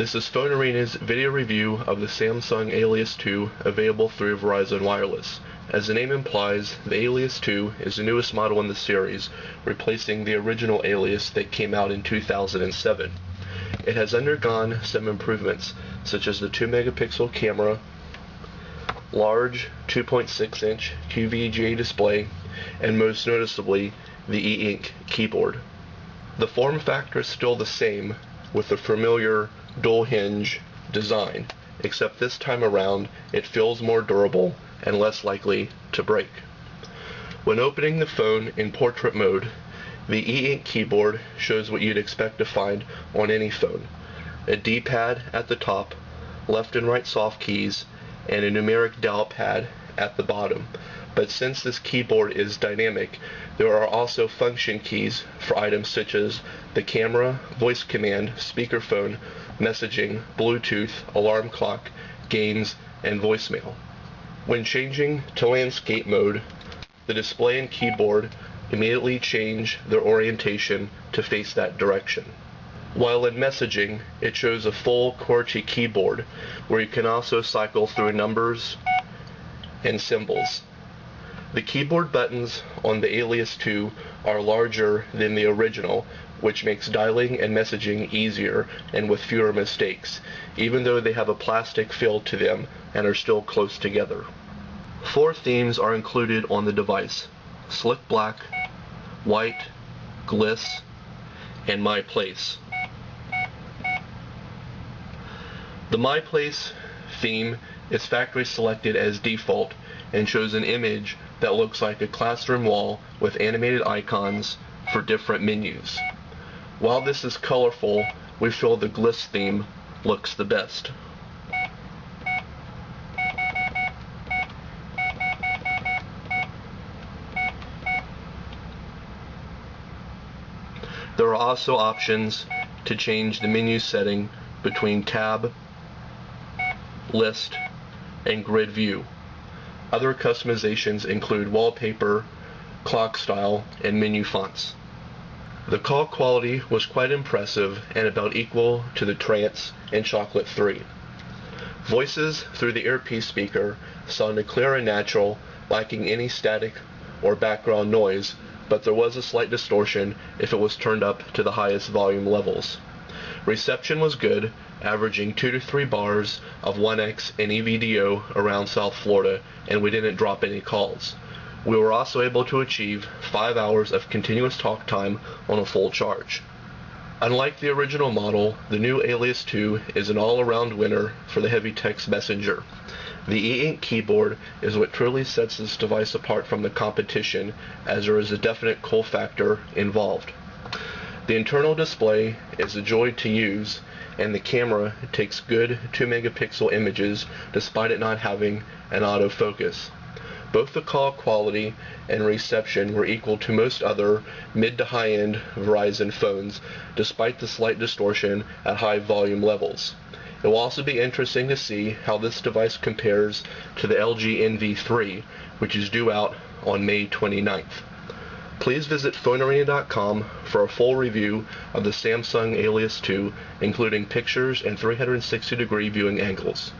This is PhoneArena's video review of the Samsung Alias 2 available through Verizon Wireless. As the name implies, the Alias 2 is the newest model in the series, replacing the original Alias that came out in 2007. It has undergone some improvements, such as the 2-megapixel camera, large 2.6-inch QVGA display, and most noticeably, the e-ink keyboard. The form factor is still the same, with the familiar dual hinge design, except this time around it feels more durable and less likely to break. When opening the phone in portrait mode, the e-ink keyboard shows what you'd expect to find on any phone: a D-pad at the top, left and right soft keys, and a numeric dial pad at the bottom. But since this keyboard is dynamic, there are also function keys for items such as the camera, voice command, speakerphone, messaging, Bluetooth, alarm clock, games, and voicemail. When changing to landscape mode, the display and keyboard immediately change their orientation to face that direction. While in messaging, it shows a full QWERTY keyboard where you can also cycle through numbers and symbols. The keyboard buttons on the Alias 2 are larger than the original, which makes dialing and messaging easier and with fewer mistakes, even though they have a plastic feel to them and are still close together. 4 themes are included on the device: Slick Black, White, Gliss, and My Place. The My Place theme is factory selected as default and shows an image that looks like a classroom wall with animated icons for different menus. While this is colorful, we feel the Gliss theme looks the best. There are also options to change the menu setting between tab, list, and grid view. Other customizations include wallpaper, clock style, and menu fonts. The call quality was quite impressive and about equal to the Trance and Chocolate 3. Voices through the earpiece speaker sounded clear and natural, lacking any static or background noise, but there was a slight distortion if it was turned up to the highest volume levels. Reception was good, averaging 2 to 3 bars of 1x and EVDO around South Florida, and we didn't drop any calls. We were also able to achieve 5 hours of continuous talk time on a full charge. Unlike the original model, the new Alias 2 is an all-around winner for the heavy text messenger. The e-ink keyboard is what truly sets this device apart from the competition, as there is a definite cool factor involved. The internal display is a joy to use, and the camera takes good 2-megapixel images despite it not having an autofocus. Both the call quality and reception were equal to most other mid to high-end Verizon phones, despite the slight distortion at high volume levels. It will also be interesting to see how this device compares to the LG NV3, which is due out on May 29th. Please visit PhoneArena.com for a full review of the Samsung Alias 2, including pictures and 360-degree viewing angles.